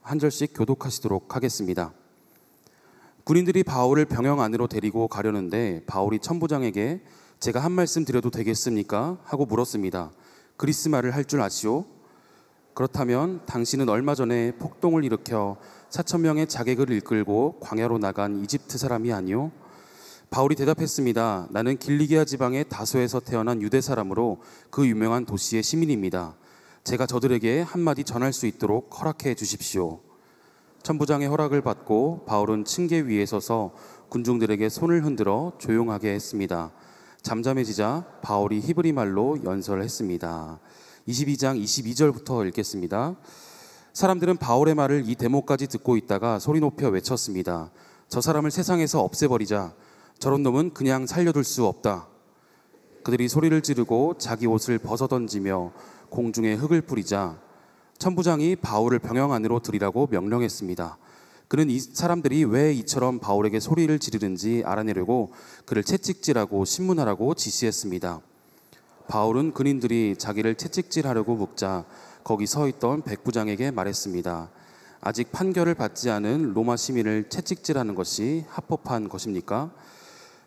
한 절씩 교독하시도록 하겠습니다. 군인들이 바울을 병영 안으로 데리고 가려는데 바울이 천부장에게 제가 한 말씀 드려도 되겠습니까? 하고 물었습니다. 그리스 말을 할 줄 아시오? 그렇다면 당신은 얼마 전에 폭동을 일으켜 4,000명의 자객을 이끌고 광야로 나간 이집트 사람이 아니오? 바울이 대답했습니다. 나는 길리기아 지방의 다소에서 태어난 유대 사람으로 그 유명한 도시의 시민입니다. 제가 저들에게 한마디 전할 수 있도록 허락해 주십시오. 천부장의 허락을 받고 바울은 층계 위에 서서 군중들에게 손을 흔들어 조용하게 했습니다. 잠잠해지자 바울이 히브리 말로 연설했습니다. 22장 22절부터 읽겠습니다. 사람들은 바울의 말을 이 대목까지 듣고 있다가 소리 높여 외쳤습니다. 저 사람을 세상에서 없애버리자. 저런 놈은 그냥 살려둘 수 없다. 그들이 소리를 지르고 자기 옷을 벗어던지며 공중에 흙을 뿌리자 천부장이 바울을 병영 안으로 들이라고 명령했습니다. 그는 이 사람들이 왜 이처럼 바울에게 소리를 지르는지 알아내려고 그를 채찍질하고 신문하라고 지시했습니다. 바울은 군인들이 자기를 채찍질하려고 묵자 거기 서 있던 백부장에게 말했습니다. 아직 판결을 받지 않은 로마 시민을 채찍질하는 것이 합법한 것입니까?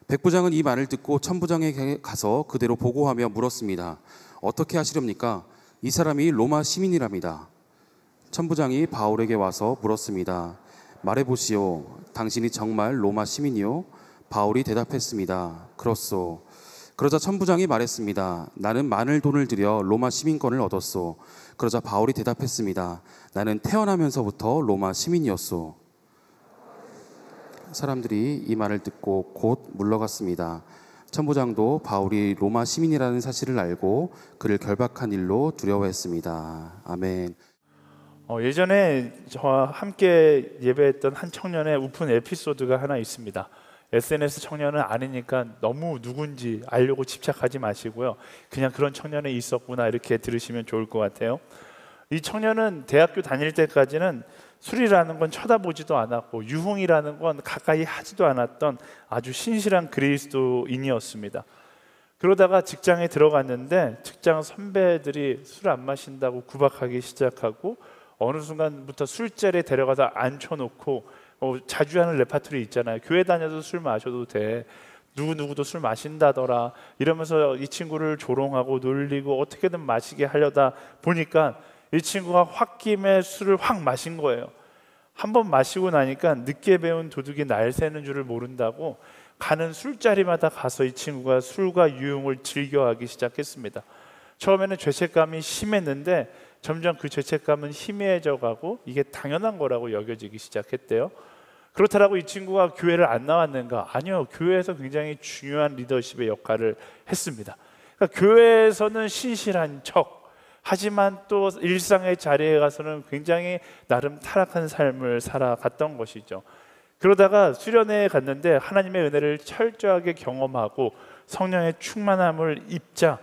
백부장은 이 말을 듣고 천부장에게 가서 그대로 보고하며 물었습니다. 어떻게 하시렵니까? 이 사람이 로마 시민이랍니다. 천부장이 바울에게 와서 물었습니다. 말해보시오. 당신이 정말 로마 시민이요? 바울이 대답했습니다. 그렇소. 그러자 천부장이 말했습니다. 나는 많은 돈을 들여 로마 시민권을 얻었소. 그러자 바울이 대답했습니다. 나는 태어나면서부터 로마 시민이었소. 사람들이 이 말을 듣고 곧 물러갔습니다. 천부장도 바울이 로마 시민이라는 사실을 알고 그를 결박한 일로 두려워했습니다. 아멘. 예전에 저와 함께 예배했던 한 청년의 우픈 에피소드가 하나 있습니다. SNS 청년은 아니니까 너무 누군지 알려고 집착하지 마시고요. 그냥 그런 청년이 있었구나 이렇게 들으시면 좋을 것 같아요. 이 청년은 대학교 다닐 때까지는 술이라는 건 쳐다보지도 않았고 유흥이라는 건 가까이 하지도 않았던 아주 신실한 그리스도인이었습니다. 그러다가 직장에 들어갔는데 직장 선배들이 술 안 마신다고 구박하기 시작하고 어느 순간부터 술자리에 데려가서 앉혀놓고 자주 하는 레파토리 있잖아요. 교회 다녀도 술 마셔도 돼. 누구누구도 술 마신다더라. 이러면서 이 친구를 조롱하고 놀리고 어떻게든 마시게 하려다 보니까 이 친구가 홧김에 술을 확 마신 거예요. 한 번 마시고 나니까 늦게 배운 도둑이 날 새는 줄을 모른다고 가는 술자리마다 가서 이 친구가 술과 유흥을 즐겨하기 시작했습니다. 처음에는 죄책감이 심했는데 점점 그 죄책감은 희미해져 가고 이게 당연한 거라고 여겨지기 시작했대요. 그렇다라고 이 친구가 교회를 안 나왔는가? 아니요. 교회에서 굉장히 중요한 리더십의 역할을 했습니다. 그러니까 교회에서는 신실한 척, 하지만 또 일상의 자리에 가서는 굉장히 나름 타락한 삶을 살아갔던 것이죠. 그러다가 수련회에 갔는데 하나님의 은혜를 철저하게 경험하고 성령의 충만함을 입자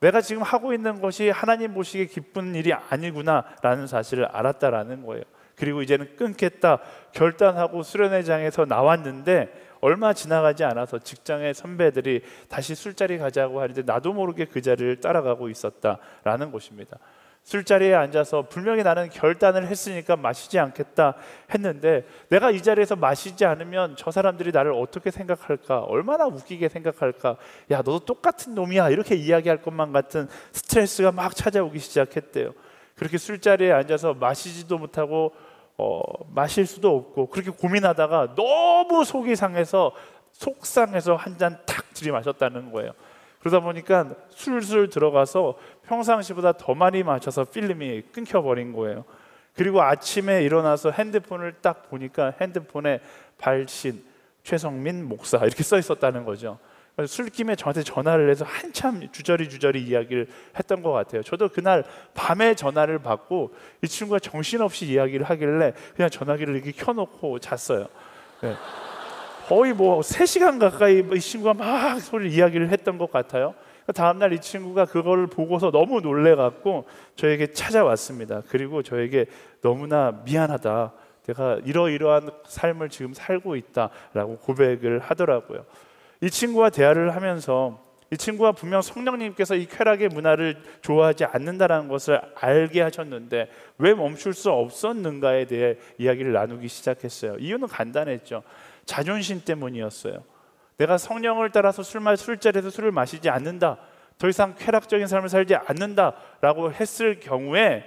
내가 지금 하고 있는 것이 하나님 보시기에 기쁜 일이 아니구나 라는 사실을 알았다라는 거예요. 그리고 이제는 끊겠다 결단하고 수련회장에서 나왔는데 얼마 지나가지 않아서 직장의 선배들이 다시 술자리 가자고 하는데 나도 모르게 그 자리를 따라가고 있었다라는 것입니다. 술자리에 앉아서 분명히 나는 결단을 했으니까 마시지 않겠다 했는데 내가 이 자리에서 마시지 않으면 저 사람들이 나를 어떻게 생각할까, 얼마나 웃기게 생각할까, 야 너도 똑같은 놈이야 이렇게 이야기할 것만 같은 스트레스가 막 찾아오기 시작했대요. 그렇게 술자리에 앉아서 마시지도 못하고 마실 수도 없고 그렇게 고민하다가 너무 속이 상해서 속상해서 한 잔 탁 들이마셨다는 거예요. 그러다 보니까 술술 들어가서 평상시보다 더 많이 마셔서 필름이 끊겨버린 거예요. 그리고 아침에 일어나서 핸드폰을 딱 보니까 핸드폰에 발신 최성민 목사 이렇게 써 있었다는 거죠. 술김에 저한테 전화를 해서 한참 주저리 이야기를 했던 것 같아요. 저도 그날 밤에 전화를 받고 이 친구가 정신없이 이야기를 하길래 그냥 전화기를 이렇게 켜놓고 잤어요. 네. 거의 3시간 가까이 이 친구가 막 이야기를 했던 것 같아요. 다음날 이 친구가 그걸 보고서 너무 놀래갖고 저에게 찾아왔습니다. 그리고 저에게 너무나 미안하다, 내가 이러이러한 삶을 지금 살고 있다라고 고백을 하더라고요. 이 친구와 대화를 하면서 이 친구가 분명 성령님께서 이 쾌락의 문화를 좋아하지 않는다는 것을 알게 하셨는데 왜 멈출 수 없었는가에 대해 이야기를 나누기 시작했어요. 이유는 간단했죠. 자존심 때문이었어요. 내가 성령을 따라서 술자리에서 술을 마시지 않는다, 더 이상 쾌락적인 삶을 살지 않는다라고 했을 경우에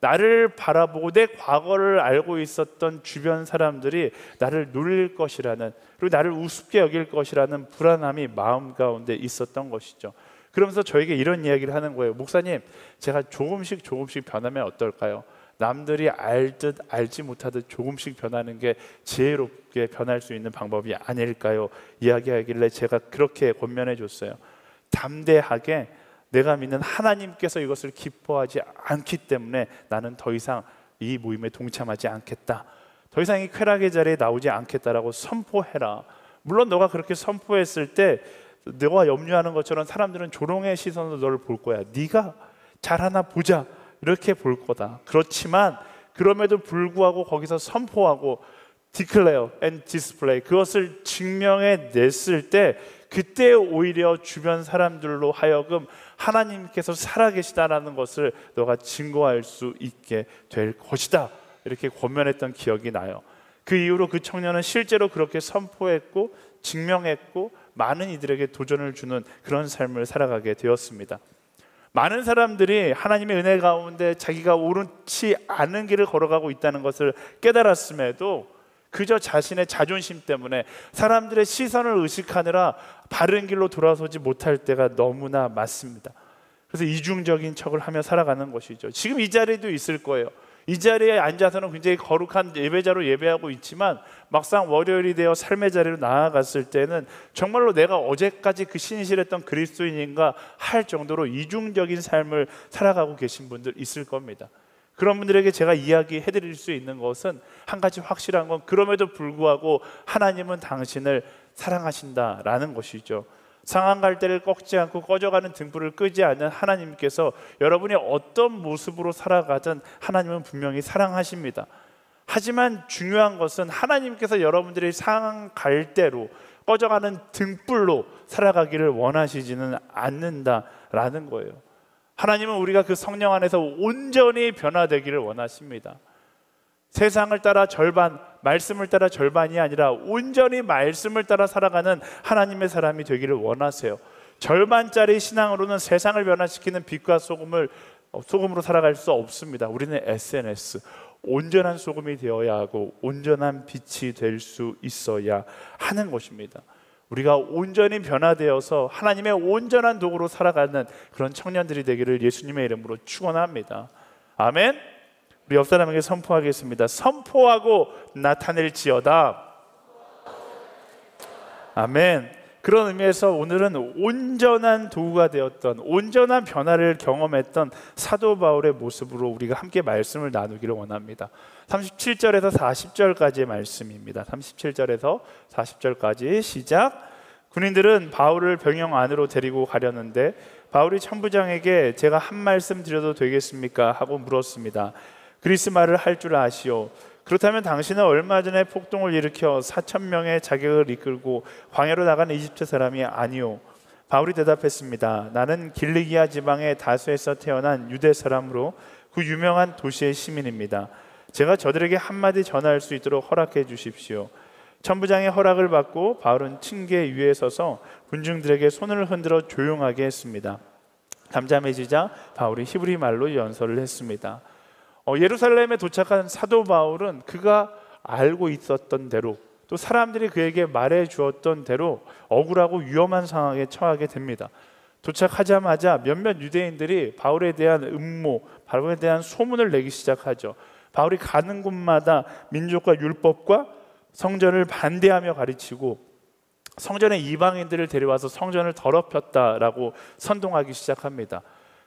나를 바라보고 내 과거를 알고 있었던 주변 사람들이 나를 놀릴 것이라는, 그리고 나를 우습게 여길 것이라는 불안함이 마음 가운데 있었던 것이죠. 그러면서 저에게 이런 이야기를 하는 거예요. 목사님, 제가 조금씩 변하면 어떨까요? 남들이 알듯 알지 못하듯 조금씩 변하는 게 지혜롭게 변할 수 있는 방법이 아닐까요? 이야기하길래 제가 그렇게 권면해 줬어요. 담대하게 내가 믿는 하나님께서 이것을 기뻐하지 않기 때문에 나는 더 이상 이 모임에 동참하지 않겠다, 더 이상 이 쾌락의 자리에 나오지 않겠다라고 선포해라. 물론 너가 그렇게 선포했을 때 너가 염려하는 것처럼 사람들은 조롱의 시선으로 너를 볼 거야. 네가 잘하나 보자 이렇게 볼 거다. 그렇지만 그럼에도 불구하고 거기서 선포하고 declare and display, 그것을 증명해 냈을 때 그때 오히려 주변 사람들로 하여금 하나님께서 살아계시다라는 것을 너가 증거할 수 있게 될 것이다, 이렇게 권면했던 기억이 나요. 그 이후로 그 청년은 실제로 그렇게 선포했고 증명했고 많은 이들에게 도전을 주는 그런 삶을 살아가게 되었습니다. 많은 사람들이 하나님의 은혜 가운데 자기가 옳지 않은 길을 걸어가고 있다는 것을 깨달았음에도 그저 자신의 자존심 때문에 사람들의 시선을 의식하느라 바른 길로 돌아서지 못할 때가 너무나 많습니다. 그래서 이중적인 척을 하며 살아가는 것이죠. 지금 이 자리에도 있을 거예요. 이 자리에 앉아서는 굉장히 거룩한 예배자로 예배하고 있지만 막상 월요일이 되어 삶의 자리로 나아갔을 때는 정말로 내가 어제까지 그 신실했던 그리스도인인가 할 정도로 이중적인 삶을 살아가고 계신 분들 있을 겁니다. 그런 분들에게 제가 이야기해드릴 수 있는 것은 한 가지 확실한 건, 그럼에도 불구하고 하나님은 당신을 사랑하신다라는 것이죠. 상한 갈대를 꺾지 않고 꺼져가는 등불을 끄지 않는 하나님께서 여러분이 어떤 모습으로 살아가든 하나님은 분명히 사랑하십니다. 하지만 중요한 것은 하나님께서 여러분들이 상한 갈대로 꺼져가는 등불로 살아가기를 원하시지는 않는다라는 거예요. 하나님은 우리가 그 성령 안에서 온전히 변화되기를 원하십니다. 세상을 따라 절반, 말씀을 따라 절반이 아니라 온전히 말씀을 따라 살아가는 하나님의 사람이 되기를 원하세요. 절반짜리 신앙으로는 세상을 변화시키는 빛과 소금으로 살아갈 수 없습니다. 우리는 SNS, 온전한 소금이 되어야 하고 온전한 빛이 될 수 있어야 하는 것입니다. 우리가 온전히 변화되어서 하나님의 온전한 도구로 살아가는 그런 청년들이 되기를 예수님의 이름으로 축원합니다. 아멘. 우리 옆 사람에게 선포하겠습니다. 선포하고 나타낼지어다. 아멘. 그런 의미에서 오늘은 온전한 도구가 되었던, 온전한 변화를 경험했던 사도 바울의 모습으로 우리가 함께 말씀을 나누기를 원합니다. 37절에서 40절까지의 말씀입니다. 37절에서 40절까지 시작. 군인들은 바울을 병영 안으로 데리고 가려는데 바울이 천부장에게 제가 한 말씀 드려도 되겠습니까? 하고 물었습니다. 그리스 말을 할 줄 아시오. 그렇다면 당신은 얼마 전에 폭동을 일으켜 4,000명의 자객을 이끌고 광야로 나간 이집트 사람이 아니오. 바울이 대답했습니다. 나는 길리기아 지방의 다수에서 태어난 유대 사람으로 그 유명한 도시의 시민입니다. 제가 저들에게 한마디 전할 수 있도록 허락해 주십시오. 천부장의 허락을 받고 바울은 층계 위에 서서 군중들에게 손을 흔들어 조용하게 했습니다. 잠잠해지자 바울이 히브리 말로 연설을 했습니다. 예루살렘에 도착한 사도 바울은 그가 알고 있었던 대로, 또 사람들이 그에게 말해 주었던 대로 억울하고 위험한 상황에 처하게 됩니다. 도착하자마자 몇몇 유대인들이 바울에 대한 음모, 바울에 대한 소문을 내기 시작하죠. 바울이 가는 곳마다 민족과 율법과 성전을 반대하며 가르치고 성전에 이방인들을 데려와서 성전을 더럽혔다라고 선동하기 시작합니다.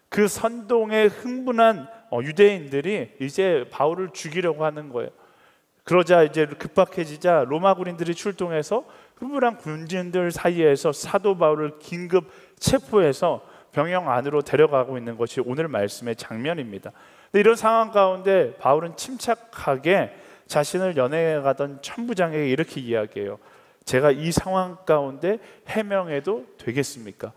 그 선동에 흥분한 유대인들이 이제 바울을 죽이려고 하는 거예요. 그러자 이제 급박해지자 로마 군인들이 출동해서 흥분한 군진들 사이에서 사도 바울을 긴급 체포해서 병영 안으로 데려가고 있는 것이 오늘 말씀의 장면입니다. 근데 이런 상황 가운데 바울은 침착하게 자신을 연행해가던 천부장에게 이렇게 이야기해요. 제가 이 상황 가운데 해명해도 되겠습니까?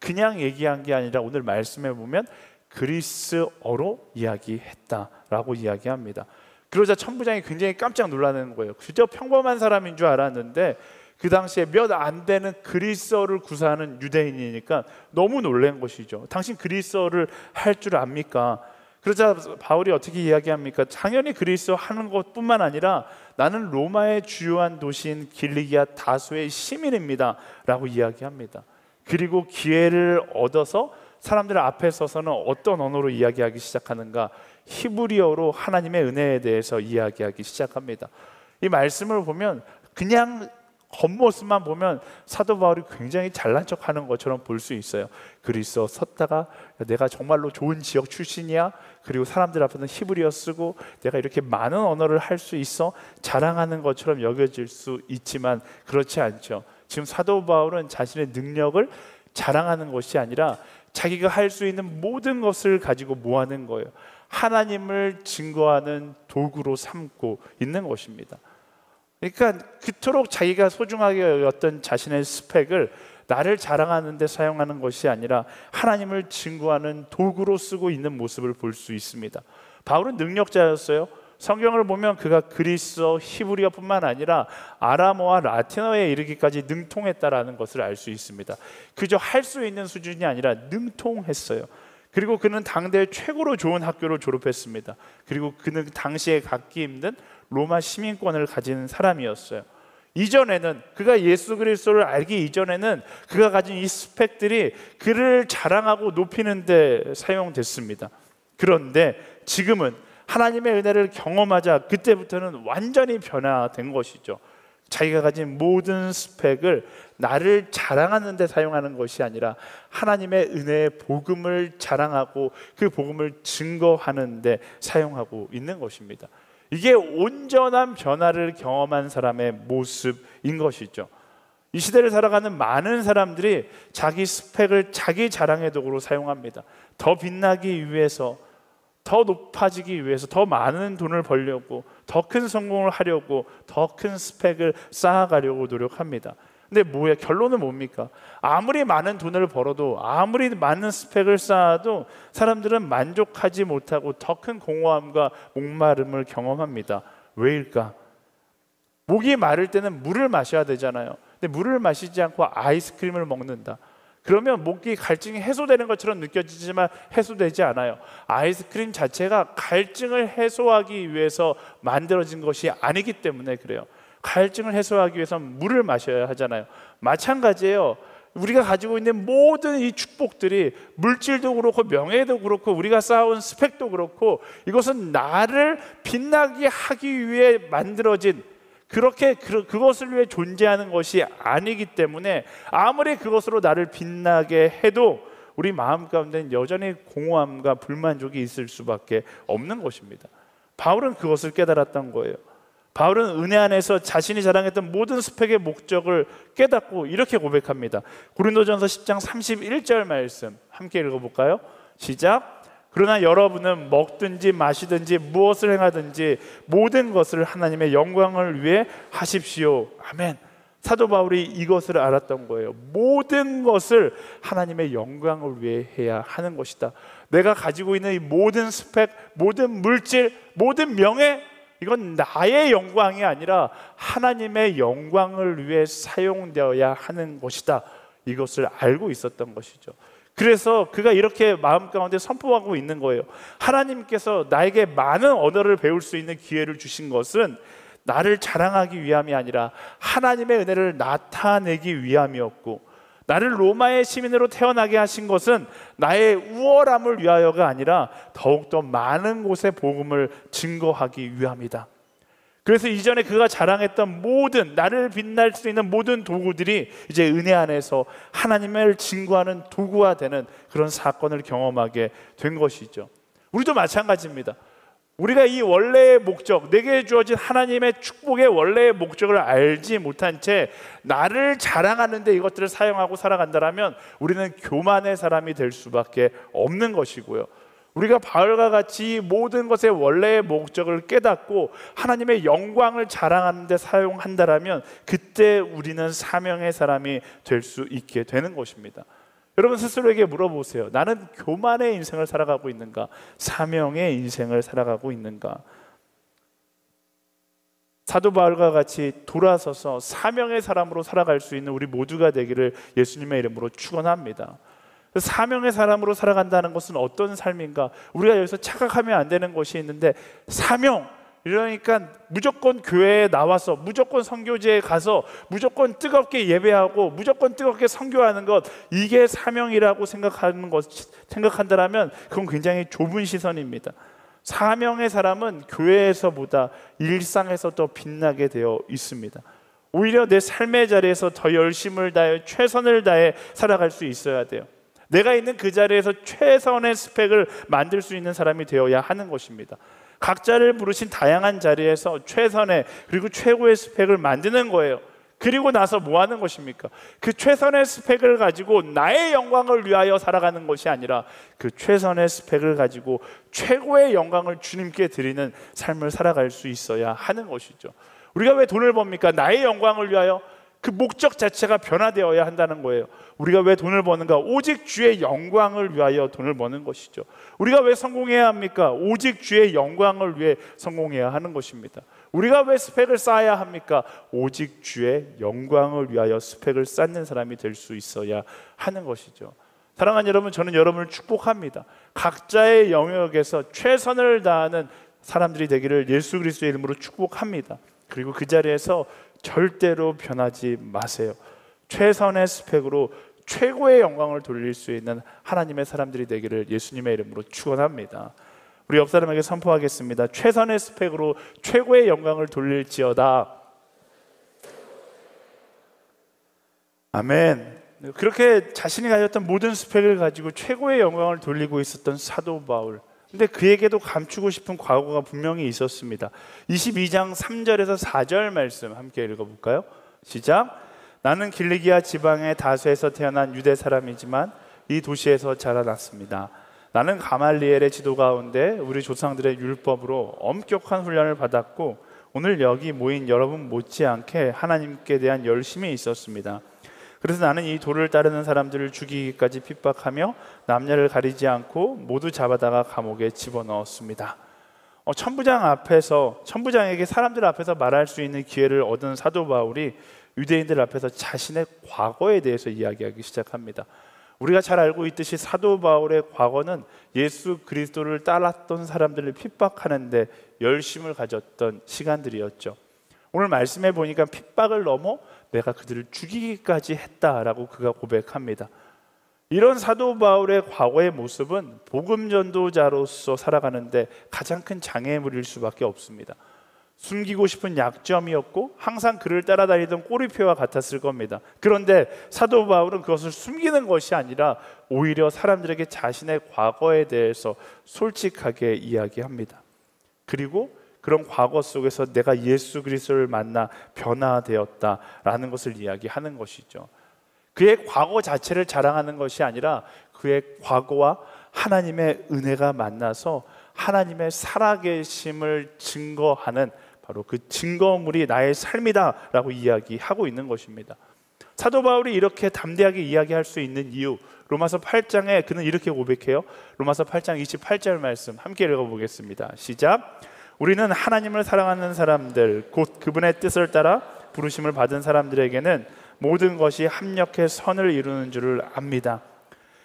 그냥 얘기한 게 아니라 오늘 말씀해 보면 그리스어로 이야기했다라고 이야기합니다. 그러자 천부장이 굉장히 깜짝 놀라는 거예요. 그저 평범한 사람인 줄 알았는데 그 당시에 몇 안 되는 그리스어를 구사하는 유대인이니까 너무 놀란 것이죠. 당신 그리스어를 할 줄 압니까? 그러자 바울이 어떻게 이야기합니까? 당연히 그리스어 하는 것뿐만 아니라 나는 로마의 주요한 도시인 길리기아 다소의 시민입니다 라고 이야기합니다. 그리고 기회를 얻어서 사람들 앞에 서서는 어떤 언어로 이야기하기 시작하는가? 히브리어로 하나님의 은혜에 대해서 이야기하기 시작합니다. 이 말씀을 보면 그냥 겉모습만 보면 사도 바울이 굉장히 잘난 척하는 것처럼 볼 수 있어요. 그리스어 섰다가 내가 정말로 좋은 지역 출신이야, 그리고 사람들 앞에서는 히브리어 쓰고 내가 이렇게 많은 언어를 할 수 있어, 자랑하는 것처럼 여겨질 수 있지만 그렇지 않죠. 지금 사도 바울은 자신의 능력을 자랑하는 것이 아니라 자기가 할 수 있는 모든 것을 가지고 뭐 하는 거예요? 하나님을 증거하는 도구로 삼고 있는 것입니다. 그러니까 그토록 자기가 소중하게 여겼던 자신의 스펙을 나를 자랑하는 데 사용하는 것이 아니라 하나님을 증거하는 도구로 쓰고 있는 모습을 볼 수 있습니다. 바울은 능력자였어요. 성경을 보면 그가 그리스어, 히브리어뿐만 아니라 아람어와 라틴어에 이르기까지 능통했다라는 것을 알 수 있습니다. 그저 할 수 있는 수준이 아니라 능통했어요. 그리고 그는 당대 최고로 좋은 학교를 졸업했습니다. 그리고 그는 당시에 갖기 힘든 로마 시민권을 가진 사람이었어요. 이전에는, 그가 예수 그리스도를 알기 이전에는 그가 가진 이 스펙들이 그를 자랑하고 높이는 데 사용됐습니다. 그런데 지금은 하나님의 은혜를 경험하자 그때부터는 완전히 변화된 것이죠. 자기가 가진 모든 스펙을 나를 자랑하는 데 사용하는 것이 아니라 하나님의 은혜의 복음을 자랑하고 그 복음을 증거하는 데 사용하고 있는 것입니다. 이게 온전한 변화를 경험한 사람의 모습인 것이죠. 이 시대를 살아가는 많은 사람들이 자기 스펙을 자기 자랑의 도구로 사용합니다. 더 빛나기 위해서, 더 높아지기 위해서, 더 많은 돈을 벌려고, 더 큰 성공을 하려고, 더 큰 스펙을 쌓아가려고 노력합니다. 근데 뭐야? 결론은 뭡니까? 아무리 많은 돈을 벌어도, 아무리 많은 스펙을 쌓아도 사람들은 만족하지 못하고 더 큰 공허함과 목마름을 경험합니다. 왜일까? 목이 마를 때는 물을 마셔야 되잖아요. 근데 물을 마시지 않고 아이스크림을 먹는다. 그러면 목이 갈증이 해소되는 것처럼 느껴지지만 해소되지 않아요. 아이스크림 자체가 갈증을 해소하기 위해서 만들어진 것이 아니기 때문에 그래요. 갈증을 해소하기 위해서는 물을 마셔야 하잖아요. 마찬가지예요. 우리가 가지고 있는 모든 이 축복들이, 물질도 그렇고 명예도 그렇고 우리가 쌓아온 스펙도 그렇고, 이것은 나를 빛나게 하기 위해 만들어진, 그렇게 그것을 위해 존재하는 것이 아니기 때문에 아무리 그것으로 나를 빛나게 해도 우리 마음 가운데는 여전히 공허함과 불만족이 있을 수밖에 없는 것입니다. 바울은 그것을 깨달았던 거예요. 바울은 은혜 안에서 자신이 자랑했던 모든 스펙의 목적을 깨닫고 이렇게 고백합니다. 고린도전서 10장 31절 말씀 함께 읽어볼까요? 시작. 그러나 여러분은 먹든지 마시든지 무엇을 행하든지 모든 것을 하나님의 영광을 위해 하십시오. 아멘. 사도 바울이 이것을 알았던 거예요. 모든 것을 하나님의 영광을 위해 해야 하는 것이다. 내가 가지고 있는 이 모든 스펙, 모든 물질, 모든 명예, 이건 나의 영광이 아니라 하나님의 영광을 위해 사용되어야 하는 것이다. 이것을 알고 있었던 것이죠. 그래서 그가 이렇게 마음 가운데 선포하고 있는 거예요. 하나님께서 나에게 많은 언어를 배울 수 있는 기회를 주신 것은 나를 자랑하기 위함이 아니라 하나님의 은혜를 나타내기 위함이었고, 나를 로마의 시민으로 태어나게 하신 것은 나의 우월함을 위하여가 아니라 더욱더 많은 곳에 복음을 증거하기 위함이다. 그래서 이전에 그가 자랑했던 모든, 나를 빛날 수 있는 모든 도구들이 이제 은혜 안에서 하나님을 증거하는 도구가 되는 그런 사건을 경험하게 된 것이죠. 우리도 마찬가지입니다. 우리가 이 원래의 목적, 내게 주어진 하나님의 축복의 원래의 목적을 알지 못한 채 나를 자랑하는 데 이것들을 사용하고 살아간다면 우리는 교만의 사람이 될 수밖에 없는 것이고요. 우리가 바울과 같이 모든 것의 원래의 목적을 깨닫고 하나님의 영광을 자랑하는 데 사용한다면 그때 우리는 사명의 사람이 될 수 있게 되는 것입니다. 여러분 스스로에게 물어보세요. 나는 교만의 인생을 살아가고 있는가? 사명의 인생을 살아가고 있는가? 사도 바울과 같이 돌아서서 사명의 사람으로 살아갈 수 있는 우리 모두가 되기를 예수님의 이름으로 축원합니다. 사명의 사람으로 살아간다는 것은 어떤 삶인가? 우리가 여기서 착각하면 안 되는 것이 있는데, 사명, 이러니까 무조건 교회에 나와서, 무조건 선교지에 가서, 무조건 뜨겁게 예배하고, 무조건 뜨겁게 선교하는 것, 이게 사명이라고 생각한다면 그건 굉장히 좁은 시선입니다. 사명의 사람은 교회에서보다 일상에서 더 빛나게 되어 있습니다. 오히려 내 삶의 자리에서 더 열심을 다해 최선을 다해 살아갈 수 있어야 돼요. 내가 있는 그 자리에서 최선의 스펙을 만들 수 있는 사람이 되어야 하는 것입니다. 각자를 부르신 다양한 자리에서 최선의, 그리고 최고의 스펙을 만드는 거예요. 그리고 나서 뭐 하는 것입니까? 그 최선의 스펙을 가지고 나의 영광을 위하여 살아가는 것이 아니라 그 최선의 스펙을 가지고 최고의 영광을 주님께 드리는 삶을 살아갈 수 있어야 하는 것이죠. 우리가 왜 돈을 법니까? 나의 영광을 위하여. 그 목적 자체가 변화되어야 한다는 거예요. 우리가 왜 돈을 버는가? 오직 주의 영광을 위하여 돈을 버는 것이죠. 우리가 왜 성공해야 합니까? 오직 주의 영광을 위해 성공해야 하는 것입니다. 우리가 왜 스펙을 쌓아야 합니까? 오직 주의 영광을 위하여 스펙을 쌓는 사람이 될 수 있어야 하는 것이죠. 사랑하는 여러분, 저는 여러분을 축복합니다. 각자의 영역에서 최선을 다하는 사람들이 되기를 예수 그리스도의 이름으로 축복합니다. 그리고 그 자리에서 절대로 변하지 마세요. 최선의 스펙으로 최고의 영광을 돌릴 수 있는 하나님의 사람들이 되기를 예수님의 이름으로 축원합니다. 우리 옆 사람에게 선포하겠습니다. 최선의 스펙으로 최고의 영광을 돌릴지어다. 아멘. 그렇게 자신이 가졌던 모든 스펙을 가지고 최고의 영광을 돌리고 있었던 사도 바울. 근데 그에게도 감추고 싶은 과거가 분명히 있었습니다. 22장 3절에서 4절 말씀 함께 읽어볼까요? 시작. 나는 길리기아 지방의 다소에서 태어난 유대 사람이지만 이 도시에서 자라났습니다. 나는 가말리엘의 지도 가운데 우리 조상들의 율법으로 엄격한 훈련을 받았고 오늘 여기 모인 여러분 못지않게 하나님께 대한 열심이 있었습니다. 그래서 나는 이 도를 따르는 사람들을 죽이기까지 핍박하며 남녀를 가리지 않고 모두 잡아다가 감옥에 집어넣었습니다. 천부장에게 사람들 앞에서 말할 수 있는 기회를 얻은 사도 바울이 유대인들 앞에서 자신의 과거에 대해서 이야기하기 시작합니다. 우리가 잘 알고 있듯이 사도 바울의 과거는 예수 그리스도를 따랐던 사람들을 핍박하는 데 열심을 가졌던 시간들이었죠. 오늘 말씀해 보니까 핍박을 넘어 내가 그들을 죽이기까지 했다라고 그가 고백합니다. 이런 사도 바울의 과거의 모습은 복음 전도자로서 살아가는데 가장 큰 장애물일 수밖에 없습니다. 숨기고 싶은 약점이었고 항상 그를 따라다니던 꼬리표와 같았을 겁니다. 그런데 사도 바울은 그것을 숨기는 것이 아니라 오히려 사람들에게 자신의 과거에 대해서 솔직하게 이야기합니다. 그리고 그런 과거 속에서 내가 예수 그리스도를 만나 변화되었다라는 것을 이야기하는 것이죠. 그의 과거 자체를 자랑하는 것이 아니라 그의 과거와 하나님의 은혜가 만나서 하나님의 살아계심을 증거하는 바로 그 증거물이 나의 삶이다라고 이야기하고 있는 것입니다. 사도 바울이 이렇게 담대하게 이야기할 수 있는 이유, 로마서 8장에 그는 이렇게 고백해요. 로마서 8장 28절 말씀 함께 읽어보겠습니다. 시작. 우리는 하나님을 사랑하는 사람들, 곧 그분의 뜻을 따라 부르심을 받은 사람들에게는 모든 것이 합력해 선을 이루는 줄을 압니다.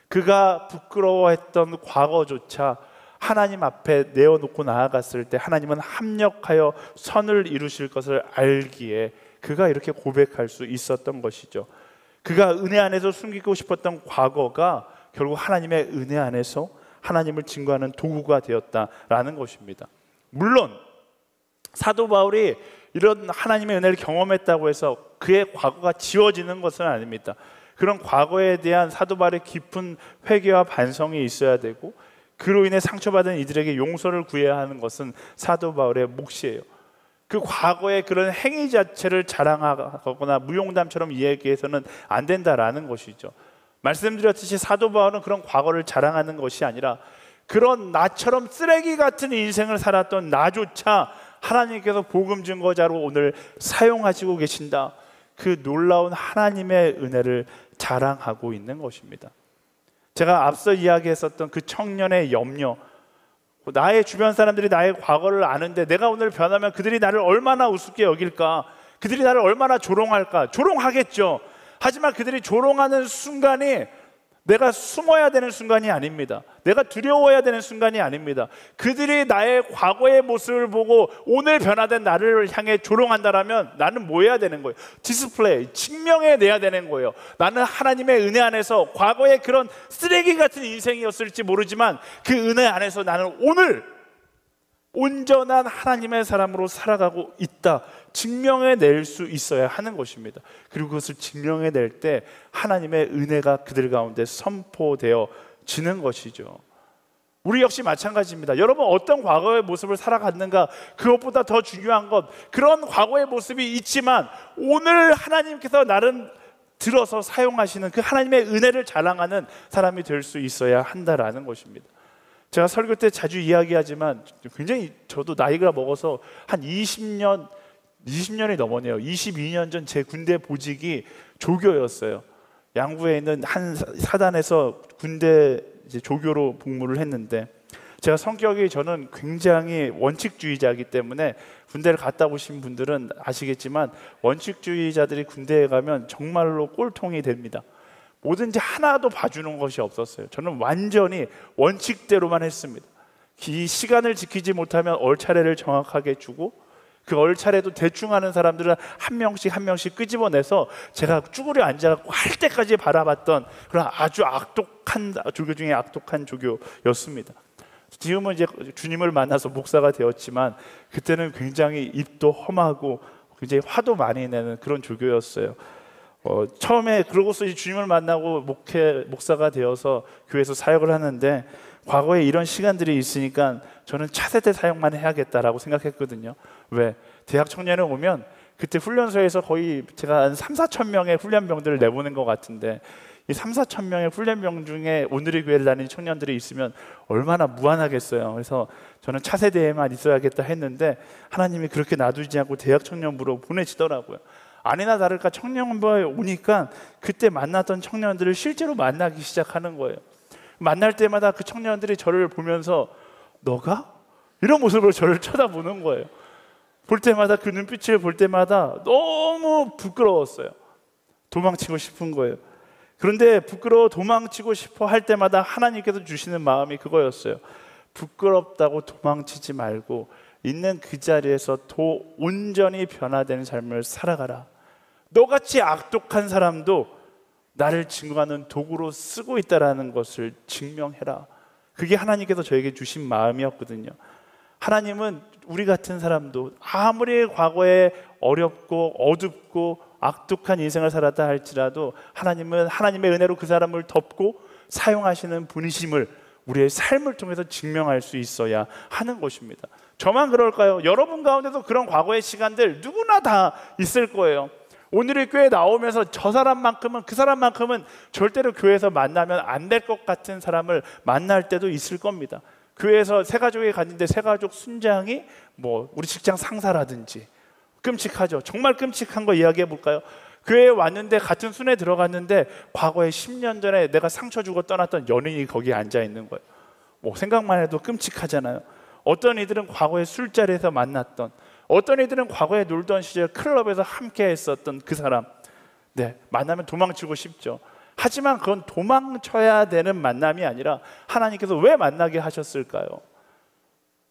그가 부끄러워했던 과거조차 하나님 앞에 내어놓고 나아갔을 때 하나님은 합력하여 선을 이루실 것을 알기에 그가 이렇게 고백할 수 있었던 것이죠. 그가 은혜 안에서 숨기고 싶었던 과거가 결국 하나님의 은혜 안에서 하나님을 증거하는 도구가 되었다라는 것입니다. 물론 사도 바울이 이런 하나님의 은혜를 경험했다고 해서 그의 과거가 지워지는 것은 아닙니다. 그런 과거에 대한 사도 바울의 깊은 회개와 반성이 있어야 되고 그로 인해 상처받은 이들에게 용서를 구해야 하는 것은 사도 바울의 몫이에요. 그 과거의 그런 행위 자체를 자랑하거나 무용담처럼 이야기해서는 안 된다라는 것이죠. 말씀드렸듯이 사도 바울은 그런 과거를 자랑하는 것이 아니라 그런 나처럼 쓰레기 같은 인생을 살았던 나조차 하나님께서 복음 증거자로 오늘 사용하시고 계신다. 그 놀라운 하나님의 은혜를 자랑하고 있는 것입니다. 제가 앞서 이야기했었던 그 청년의 염려, 나의 주변 사람들이 나의 과거를 아는데 내가 오늘 변하면 그들이 나를 얼마나 우습게 여길까, 그들이 나를 얼마나 조롱할까. 조롱하겠죠. 하지만 그들이 조롱하는 순간이 내가 숨어야 되는 순간이 아닙니다. 내가 두려워야 되는 순간이 아닙니다. 그들이 나의 과거의 모습을 보고 오늘 변화된 나를 향해 조롱한다라면 나는 뭐 해야 되는 거예요? 디스플레이, 증명해내야 되는 거예요. 나는 하나님의 은혜 안에서 과거의 그런 쓰레기 같은 인생이었을지 모르지만 그 은혜 안에서 나는 오늘 온전한 하나님의 사람으로 살아가고 있다, 증명해낼 수 있어야 하는 것입니다. 그리고 그것을 증명해낼 때 하나님의 은혜가 그들 가운데 선포되어지는 것이죠. 우리 역시 마찬가지입니다. 여러분, 어떤 과거의 모습을 살아갔는가, 그것보다 더 중요한 것, 그런 과거의 모습이 있지만 오늘 하나님께서 나를 들어서 사용하시는 그 하나님의 은혜를 자랑하는 사람이 될 수 있어야 한다라는 것입니다. 제가 설교 때 자주 이야기하지만 굉장히 저도 나이가 먹어서 한 20년이 넘었네요. 22년 전 제 군대 보직이 조교였어요. 양구에 있는 한 사단에서 군대 이제 조교로 복무를 했는데, 제가 성격이, 저는 굉장히 원칙주의자이기 때문에 군대를 갔다 오신 분들은 아시겠지만 원칙주의자들이 군대에 가면 정말로 꼴통이 됩니다. 뭐든지 하나도 봐주는 것이 없었어요. 저는 완전히 원칙대로만 했습니다. 이 시간을 지키지 못하면 얼차례를 정확하게 주고, 그 얼차례도 대충 하는 사람들은 한 명씩 끄집어내서 제가 쭈그려 앉아갖고 할 때까지 바라봤던 그런 아주 악독한 조교 중에 악독한 조교였습니다. 지금은 이제 주님을 만나서 목사가 되었지만 그때는 굉장히 입도 험하고 굉장히 화도 많이 내는 그런 조교였어요. 처음에 그러고서 주님을 만나고 목사가 되어서 교회에서 사역을 하는데, 과거에 이런 시간들이 있으니까 저는 차세대 사역만 해야겠다라고 생각했거든요. 왜? 대학 청년에 오면 그때 훈련소에서 거의 제가 한 3-4천 명의 훈련병들을 내보낸 것 같은데, 이 3-4천 명의 훈련병 중에 오늘의 교회를 다니는 청년들이 있으면 얼마나 무한하겠어요. 그래서 저는 차세대에만 있어야겠다 했는데 하나님이 그렇게 놔두지 않고 대학 청년부로 보내시더라고요. 아니나 다를까 청년부에 오니까 그때 만났던 청년들을 실제로 만나기 시작하는 거예요. 만날 때마다 그 청년들이 저를 보면서 너가? 이런 모습으로 저를 쳐다보는 거예요. 볼 때마다 그 눈빛을 볼 때마다 너무 부끄러웠어요. 도망치고 싶은 거예요. 그런데 부끄러워 도망치고 싶어 할 때마다 하나님께서 주시는 마음이 그거였어요. 부끄럽다고 도망치지 말고 있는 그 자리에서 온전히 변화된 삶을 살아가라. 너같이 악독한 사람도 나를 증거하는 도구로 쓰고 있다는 것을 증명해라. 그게 하나님께서 저에게 주신 마음이었거든요. 하나님은 우리 같은 사람도 아무리 과거에 어렵고 어둡고 악독한 인생을 살았다 할지라도 하나님은 하나님의 은혜로 그 사람을 덮고 사용하시는 분이심을 우리의 삶을 통해서 증명할 수 있어야 하는 것입니다. 저만 그럴까요? 여러분 가운데도 그런 과거의 시간들 누구나 다 있을 거예요. 오늘의 교회에 나오면서 저 사람만큼은, 그 사람만큼은 절대로 교회에서 만나면 안 될 것 같은 사람을 만날 때도 있을 겁니다. 교회에서 새 가족이 갔는데 새 가족 순장이 우리 직장 상사라든지, 끔찍하죠. 정말 끔찍한 거 이야기해 볼까요? 교회에 왔는데 같은 순회 들어갔는데 과거에 10년 전에 내가 상처 주고 떠났던 연인이 거기에 앉아 있는 거예요. 생각만 해도 끔찍하잖아요. 어떤 이들은 과거에 술자리에서 만났던, 어떤 이들은 과거에 놀던 시절 클럽에서 함께 했었던 그 사람, 만나면 도망치고 싶죠. 하지만 그건 도망쳐야 되는 만남이 아니라 하나님께서 왜 만나게 하셨을까요?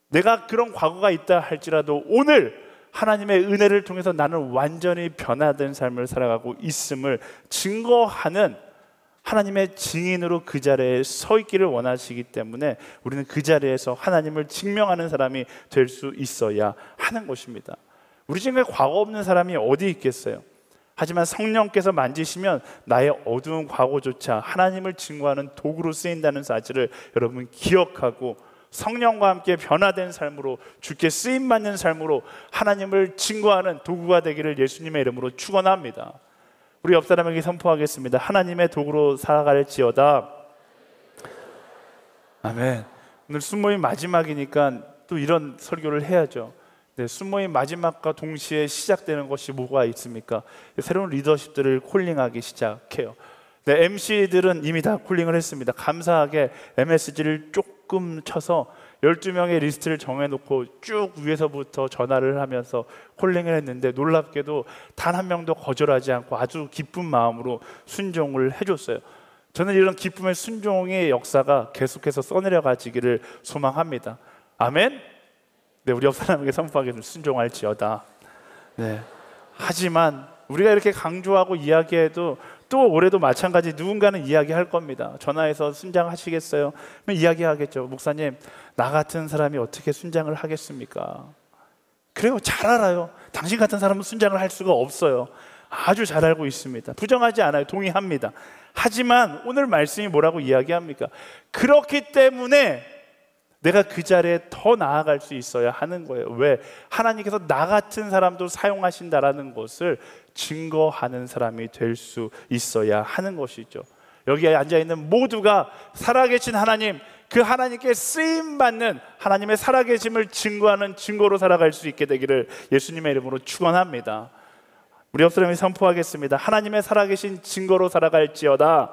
내가 그런 과거가 있다 할지라도 오늘 하나님의 은혜를 통해서 나는 완전히 변화된 삶을 살아가고 있음을 증거하는 하나님의 증인으로 그 자리에 서 있기를 원하시기 때문에 우리는 그 자리에서 하나님을 증명하는 사람이 될 수 있어야 하는 것입니다. 우리 중에 과거 없는 사람이 어디 있겠어요? 하지만 성령께서 만지시면 나의 어두운 과거조차 하나님을 증거하는 도구로 쓰인다는 사실을 여러분 기억하고 성령과 함께 변화된 삶으로, 주께 쓰임받는 삶으로 하나님을 증거하는 도구가 되기를 예수님의 이름으로 축원합니다. 우리 옆 사람에게 선포하겠습니다. 하나님의 도구로 살아갈지어다. 아멘. 오늘 순모임 마지막이니까 또 이런 설교를 해야죠. 순모임 마지막과 동시에 시작되는 것이 뭐가 있습니까? 새로운 리더십들을 콜링하기 시작해요. 네, MC들은 이미 다 콜링을 했습니다. 감사하게 MSG를 조금 쳐서 12명의 리스트를 정해놓고 쭉 위에서부터 전화를 하면서 콜링을 했는데, 놀랍게도 단 한 명도 거절하지 않고 아주 기쁜 마음으로 순종을 해줬어요. 저는 이런 기쁨의 순종의 역사가 계속해서 써내려가지기를 소망합니다. 아멘? 네, 우리 옆 사람에게 선포하기를 순종할지어다. 네. 하지만 우리가 이렇게 강조하고 이야기해도 또 올해도 마찬가지 누군가는 이야기할 겁니다. 전화해서 순장하시겠어요? 그럼 이야기하겠죠. 목사님, 나 같은 사람이 어떻게 순장을 하겠습니까? 그래요, 잘 알아요. 당신 같은 사람은 순장을 할 수가 없어요. 아주 잘 알고 있습니다. 부정하지 않아요. 동의합니다. 하지만 오늘 말씀이 뭐라고 이야기합니까? 그렇기 때문에 내가 그 자리에 더 나아갈 수 있어야 하는 거예요. 왜? 하나님께서 나 같은 사람도 사용하신다라는 것을 증거하는 사람이 될 수 있어야 하는 것이죠. 여기에 앉아있는 모두가 살아계신 하나님, 그 하나님께 쓰임받는 하나님의 살아계심을 증거하는 증거로 살아갈 수 있게 되기를 예수님의 이름으로 축원합니다. 우리 옆 사람이 선포하겠습니다. 하나님의 살아계신 증거로 살아갈지어다.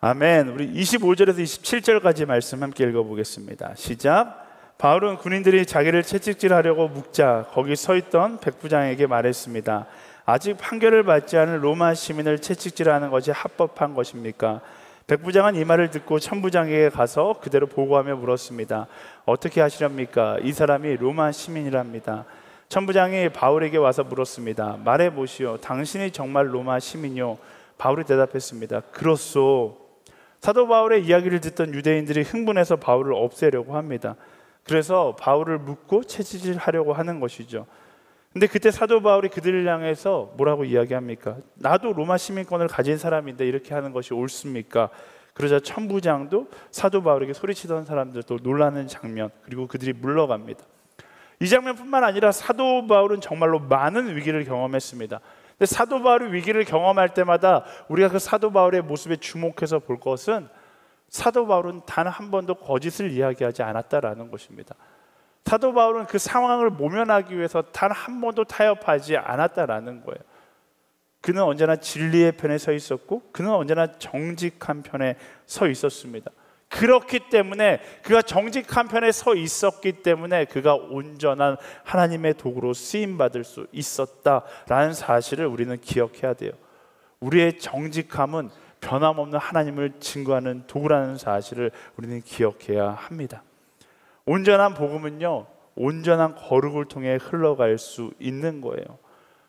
아멘. 우리 25절에서 27절까지 말씀 함께 읽어보겠습니다. 시작. 바울은 군인들이 자기를 채찍질하려고 묵자 거기 서 있던 백부장에게 말했습니다. 아직 판결을 받지 않은 로마 시민을 채찍질하는 것이 합법한 것입니까? 백부장은 이 말을 듣고 천부장에게 가서 그대로 보고하며 물었습니다. 어떻게 하시렵니까? 이 사람이 로마 시민이랍니다. 천부장이 바울에게 와서 물었습니다. 말해보시오. 당신이 정말 로마 시민이요? 바울이 대답했습니다. 그렇소. 사도 바울의 이야기를 듣던 유대인들이 흥분해서 바울을 없애려고 합니다. 그래서 바울을 묻고 채찍질하려고 하는 것이죠. 근데 그때 사도 바울이 그들을 향해서 뭐라고 이야기합니까? 나도 로마 시민권을 가진 사람인데 이렇게 하는 것이 옳습니까? 그러자 천부장도 사도 바울에게 소리치던 사람들도 놀라는 장면, 그리고 그들이 물러갑니다. 이 장면뿐만 아니라 사도 바울은 정말로 많은 위기를 경험했습니다. 근데 사도 바울이 위기를 경험할 때마다 우리가 그 사도 바울의 모습에 주목해서 볼 것은 사도 바울은 단 한 번도 거짓을 이야기하지 않았다라는 것입니다. 사도 바울은 그 상황을 모면하기 위해서 단 한 번도 타협하지 않았다라는 거예요. 그는 언제나 진리의 편에 서 있었고 그는 언제나 정직한 편에 서 있었습니다. 그렇기 때문에 그가 정직한 편에 서 있었기 때문에 그가 온전한 하나님의 도구로 쓰임받을 수 있었다라는 사실을 우리는 기억해야 돼요. 우리의 정직함은 변함없는 하나님을 증거하는 도구라는 사실을 우리는 기억해야 합니다. 온전한 복음은요, 온전한 거룩을 통해 흘러갈 수 있는 거예요.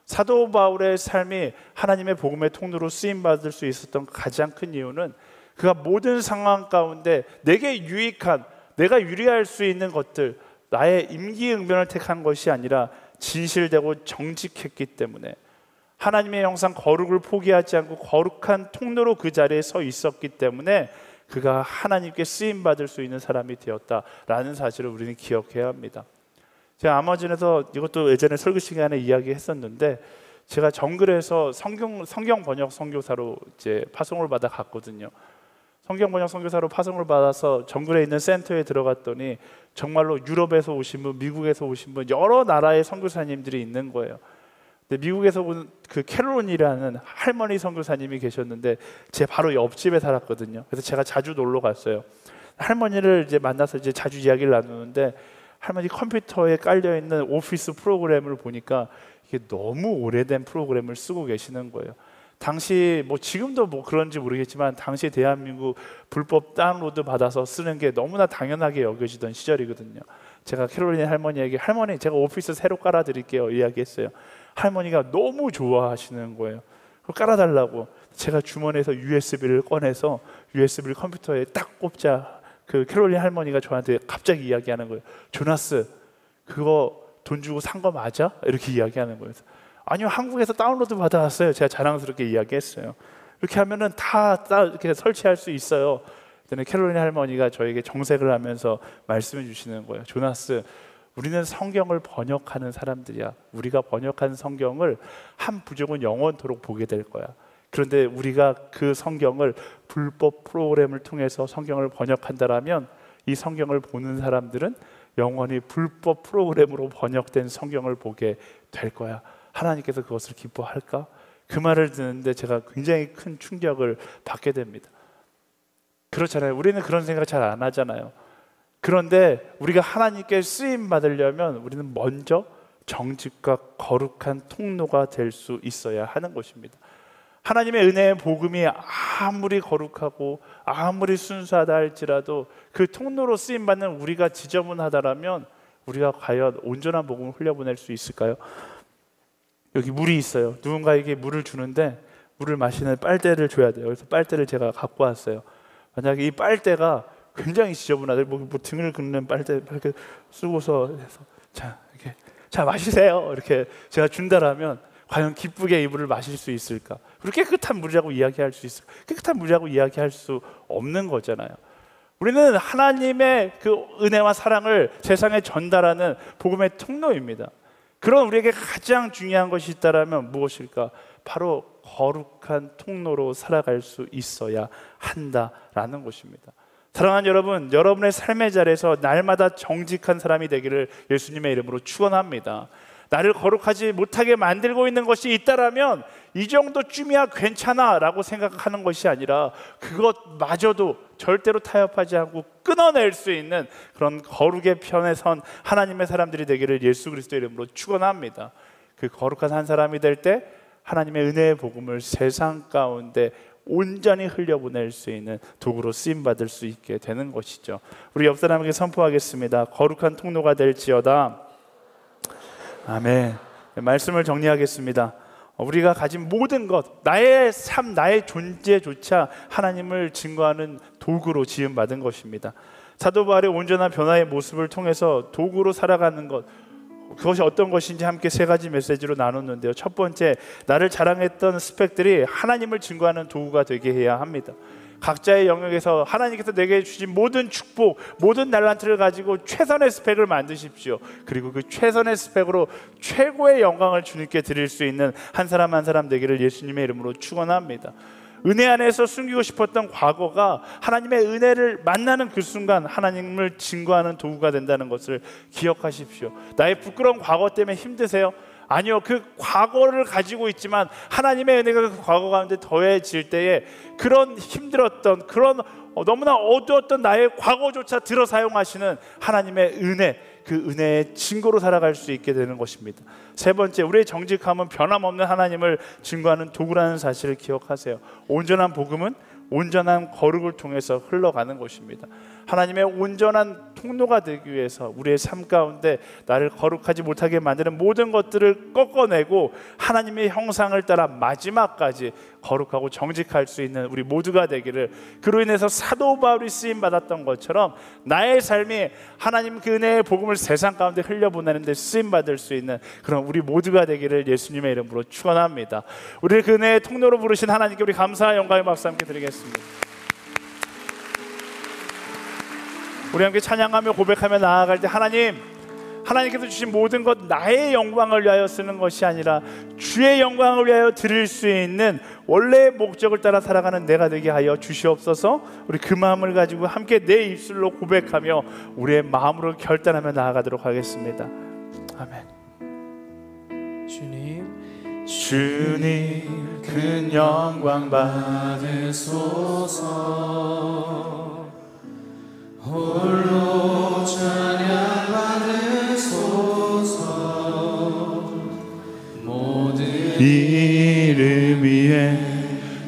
사도 바울의 삶이 하나님의 복음의 통로로 쓰임받을 수 있었던 가장 큰 이유는 그가 모든 상황 가운데 내게 유익한, 내가 유리할 수 있는 것들, 나의 임기응변을 택한 것이 아니라 진실되고 정직했기 때문에, 하나님의 형상 거룩을 포기하지 않고 거룩한 통로로 그 자리에 서 있었기 때문에 그가 하나님께 쓰임받을 수 있는 사람이 되었다라는 사실을 우리는 기억해야 합니다. 제가 아마존에서 이것도 예전에 설교 시간에 이야기했었는데, 제가 정글에서 성경 번역 선교사로 이제 파송을 받아 갔거든요. 성경 번역 선교사로 파송을 받아서 정글에 있는 센터에 들어갔더니 정말로 유럽에서 오신 분, 미국에서 오신 분, 여러 나라의 선교사님들이 있는 거예요. 근데 미국에서 온 그 캐롤린이라는 할머니 선교사님이 계셨는데 제 바로 옆집에 살았거든요. 그래서 제가 자주 놀러 갔어요. 할머니를 이제 만나서 이제 자주 이야기를 나누는데, 할머니 컴퓨터에 깔려 있는 오피스 프로그램을 보니까 이게 너무 오래된 프로그램을 쓰고 계시는 거예요. 당시 뭐 지금도 뭐 그런지 모르겠지만 당시 대한민국 불법 다운로드 받아서 쓰는 게 너무나 당연하게 여겨지던 시절이거든요. 제가 캐롤린 할머니에게, 할머니 제가 오피스 새로 깔아드릴게요 이야기했어요. 할머니가 너무 좋아하시는 거예요. 그걸 깔아달라고. 제가 주머니에서 USB를 꺼내서 USB를 컴퓨터에 딱 꼽자 그 캐롤린 할머니가 저한테 갑자기 이야기하는 거예요. 조나스, 그거 돈 주고 산 거 맞아? 이렇게 이야기하는 거예요. 아니요, 한국에서 다운로드 받아왔어요. 제가 자랑스럽게 이야기했어요. 이렇게 하면은 다 이렇게 설치할 수 있어요. 그때는 캐롤린 할머니가 저에게 정색을 하면서 말씀해 주시는 거예요. 조나스, 우리는 성경을 번역하는 사람들이야. 우리가 번역한 성경을 한 부족은 영원토록 보게 될 거야. 그런데 우리가 그 성경을 불법 프로그램을 통해서 성경을 번역한다라면 이 성경을 보는 사람들은 영원히 불법 프로그램으로 번역된 성경을 보게 될 거야. 하나님께서 그것을 기뻐할까? 그 말을 듣는데 제가 굉장히 큰 충격을 받게 됩니다. 그렇잖아요. 우리는 그런 생각 잘 안 하잖아요. 그런데 우리가 하나님께 쓰임 받으려면 우리는 먼저 정직과 거룩한 통로가 될 수 있어야 하는 것입니다. 하나님의 은혜의 복음이 아무리 거룩하고 아무리 순수하다 할지라도 그 통로로 쓰임 받는 우리가 지저분하다라면 우리가 과연 온전한 복음을 흘려보낼 수 있을까요? 여기 물이 있어요. 누군가에게 물을 주는데 물을 마시는 빨대를 줘야 돼요. 그래서 빨대를 제가 갖고 왔어요. 만약에 이 빨대가 굉장히 지저분하다, 뭐 등을 긁는 빨대 이렇게 쓰고서 해서 자 마시세요 이렇게 제가 준다라면 과연 기쁘게 이 물을 마실 수 있을까? 그리고 깨끗한 물이라고 이야기할 수 있을까? 깨끗한 물이라고 이야기할 수 없는 거잖아요. 우리는 하나님의 그 은혜와 사랑을 세상에 전달하는 복음의 통로입니다. 그런 우리에게 가장 중요한 것이 있다면 무엇일까? 바로 거룩한 통로로 살아갈 수 있어야 한다라는 것입니다. 사랑하는 여러분, 여러분의 삶의 자리에서 날마다 정직한 사람이 되기를 예수님의 이름으로 축원합니다. 나를 거룩하지 못하게 만들고 있는 것이 있다라면 이 정도쯤이야 괜찮아 라고 생각하는 것이 아니라 그것마저도 절대로 타협하지 않고 끊어낼 수 있는 그런 거룩의 편에 선 하나님의 사람들이 되기를 예수 그리스도의 이름으로 축원합니다. 그 거룩한 한 사람이 될 때 하나님의 은혜의 복음을 세상 가운데 온전히 흘려보낼 수 있는 도구로 쓰임받을 수 있게 되는 것이죠. 우리 옆 사람에게 선포하겠습니다. 거룩한 통로가 될지어다. 아멘. 말씀을 정리하겠습니다. 우리가 가진 모든 것, 나의 삶, 나의 존재조차 하나님을 증거하는 도구로 지음받은 것입니다. 사도 바울의 온전한 변화의 모습을 통해서 도구로 살아가는 것, 그것이 어떤 것인지 함께 세 가지 메시지로 나눴는데요. 첫 번째, 나를 자랑했던 스펙들이 하나님을 증거하는 도구가 되게 해야 합니다. 각자의 영역에서 하나님께서 내게 주신 모든 축복, 모든 달란트를 가지고 최선의 스펙을 만드십시오. 그리고 그 최선의 스펙으로 최고의 영광을 주님께 드릴 수 있는 한 사람 한 사람 되기를 예수님의 이름으로 축원합니다. 은혜 안에서 숨기고 싶었던 과거가 하나님의 은혜를 만나는 그 순간 하나님을 증거하는 도구가 된다는 것을 기억하십시오. 나의 부끄러운 과거 때문에 힘드세요? 아니요, 그 과거를 가지고 있지만 하나님의 은혜가 그 과거 가운데 더해질 때에 그런 힘들었던, 그런 너무나 어두웠던 나의 과거조차 들어 사용하시는 하나님의 은혜, 그 은혜의 증거로 살아갈 수 있게 되는 것입니다. 세 번째, 우리의 정직함은 변함없는 하나님을 증거하는 도구라는 사실을 기억하세요. 온전한 복음은 온전한 거룩을 통해서 흘러가는 것입니다. 하나님의 온전한 통로가 되기 위해서 우리의 삶 가운데 나를 거룩하지 못하게 만드는 모든 것들을 꺾어내고 하나님의 형상을 따라 마지막까지 거룩하고 정직할 수 있는 우리 모두가 되기를, 그로 인해서 사도 바울이 쓰임 받았던 것처럼 나의 삶이 하나님 그 은혜의 복음을 세상 가운데 흘려보내는 데 쓰임 받을 수 있는 그런 우리 모두가 되기를 예수님의 이름으로 축원합니다. 우리를 그 은혜의 통로로 부르신 하나님께 우리 감사와 영광의 박수 함께 드리겠습니다. 우리 함께 찬양하며 고백하며 나아갈 때 하나님께서 주신 모든 것 나의 영광을 위하여 쓰는 것이 아니라 주의 영광을 위하여 드릴 수 있는 원래의 목적을 따라 살아가는 내가 되게 하여 주시옵소서. 우리 그 마음을 가지고 함께 내 입술로 고백하며 우리의 마음으로 결단하며 나아가도록 하겠습니다. 아멘. 주님 큰 영광 받으소서. 홀로 찬양 받으소서. 모든 이름 위에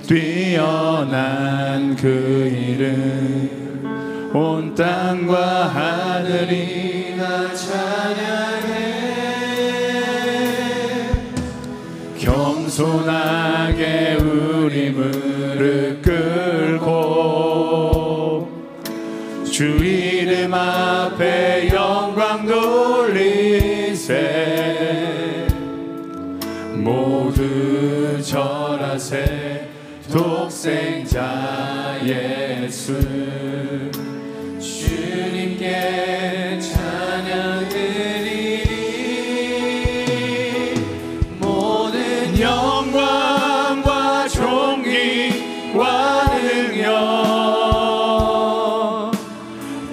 뛰어난 그 이름 온 땅과 하늘이 다 찬양해. 겸손하게 우리 무릎 꿇고 주 이름 앞에 영광 돌리세. 모두 절하세. 독생자 예수 주님께 찬양 드리리. 모든 영광과 존귀와 능력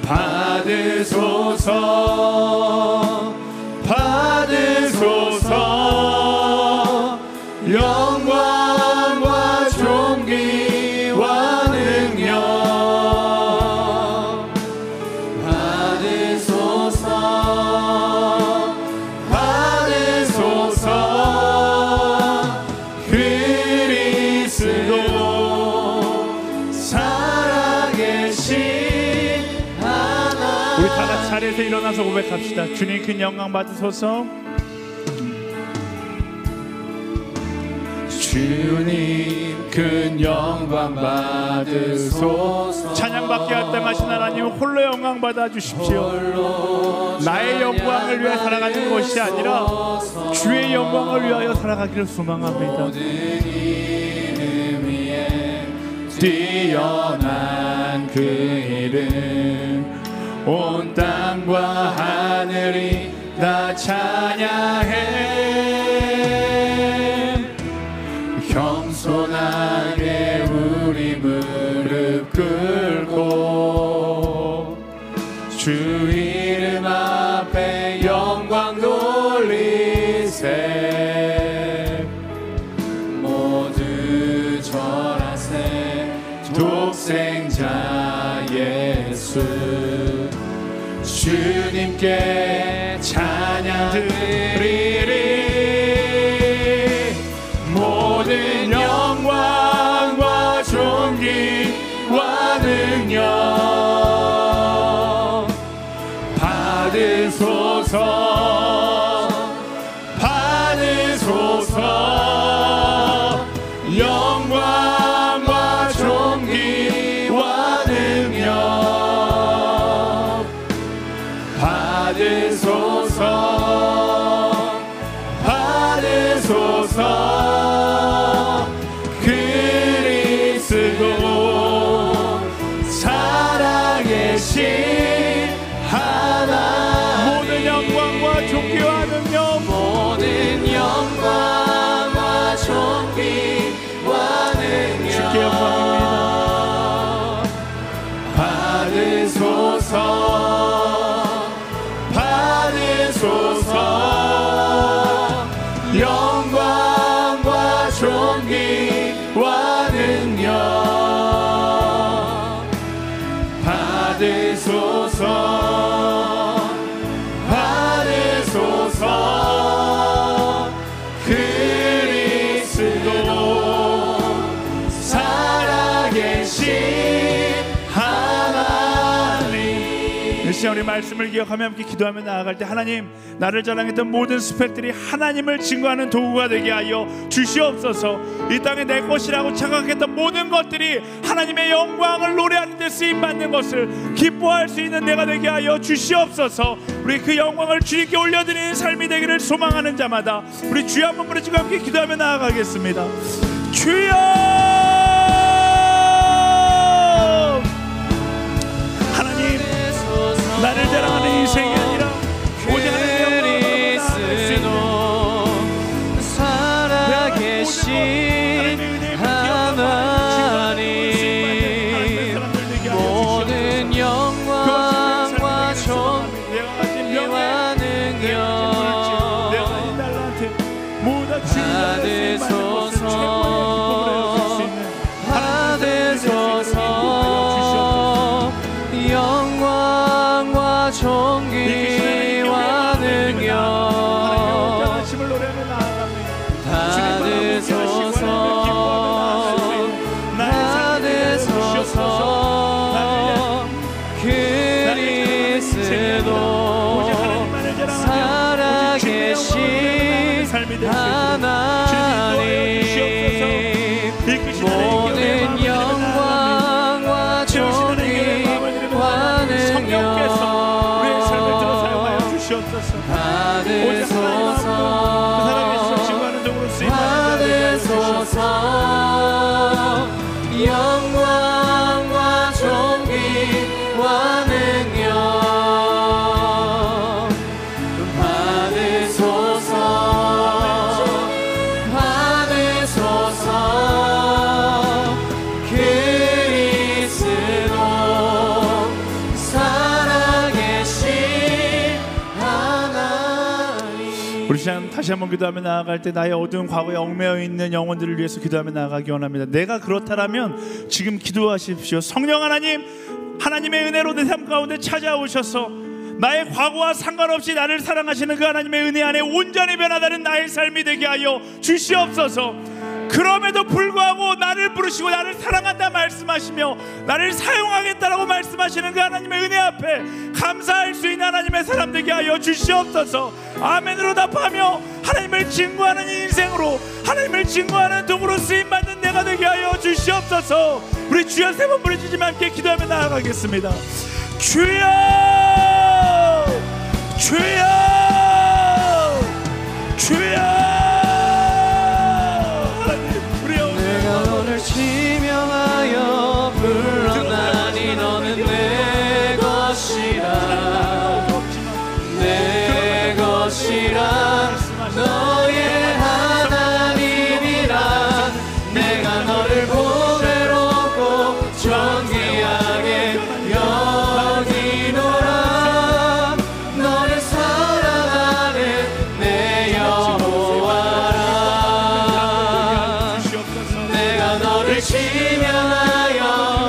받으소서. 영광 자리에서 일어나서 고백합시다. 주님 큰 영광 받으소서. 주님 큰 영광 받으소서. 찬양받게 합당하신 하나님 홀로 영광 받아 주십시오. 나의 영광을 위해 살아가는 것이 아니라 주의 영광을 위하여 살아가기를 소망합니다. 모든 이름 위에 뛰어난 그 이름, 온 땅과 하늘이 다 찬양해. 겸손하게 우리 무릎 꿇고 주 이름 앞에 영광 돌리세. 모두 절하세. 독생자 예수 주님께 찬양 드리리. 모든 영광과 존귀와 능력 받으소서. 받으소서. 영광과 존귀와 능력 받으소서. 받으소서. 그리스도 살아계신 하나님. 모든 영광과 존귀와 능력, 모든 영광과 존귀와 능력 주께 영광입니다. 받으소서. 받으소서. 영광과 존귀와 능력 받으소서. 받으소서. 그리스도 살아계신 하나님. 이 시간 우리 말씀을 기억하며 함께 기도하며 나아갈 때, 하나님, 나를 자랑했던 모든 스펙들이 하나님을 증거하는 도구가 되게 하여 주시옵소서. 이 땅에 내 것이라고 착각했던 모든 것들이 하나님의 영광을 노래하는 데 쓰임받는 것을 기뻐할 수 있는 내가 되게 하여 주시옵소서. 우리 그 영광을 주님께 올려드리는 삶이 되기를 소망하는 자마다 우리 주여 한번 부르시고 함께 기도하며 나아가겠습니다. 주여! 하나님, 나를 자랑하는 인생이 아니라 오직 하나님의 영광으로 살아계신 하나님. 모든 영광과 존귀와 능력 받으소서. 받으소서. 영광과 존귀와 능력 받으소서. 받으소서. 그리스도 살아계신 하나님. 모든 영광과 존귀와 능력 받으소서. 받으소서. 영광과 존귀와 능력 받으소서. 받으소서. 그리스도 살아계신 하나님. 우리 시간 다시 한번 기도하며 나아갈 때, 나의 어두운 과거에 얽매여 있는 영혼들을 위해서 기도하며 나아가기 원합니다. 내가 그렇다라면 지금 기도하십시오. 성령 하나님, 하나님의 은혜로 내 삶 가운데 찾아오셔서 나의 과거와 상관없이 나를 사랑하시는 그 하나님의 은혜 안에 온전히 변화되는 나의 삶이 되게 하여 주시옵소서. 그럼에도 불구하고 나를 부르시고 나를 사랑한다 말씀하시며 나를 사용하겠다라고 말씀하시는 그 하나님의 은혜 앞에 감사할 수 있는 하나님의 사람 되게 하여 주시옵소서. 아멘으로 답하며 하나님을 증거하는 인생으로, 하나님을 증거하는 도구로 쓰임받는 내가 되게 하여 주시옵소서. 우리 주여 세 번 부르짖으며 함께 기도하며 나아가겠습니다. 주여, 주여, 주여. 내가 너를 지명하여 불러나니 너는 내 것이라, 내 것이라, 너의 하나님이라. 내가 너를 보배롭고 존귀하게 여기노라. 너를 사랑하는 내 여호와라. 내가 너를 지명하여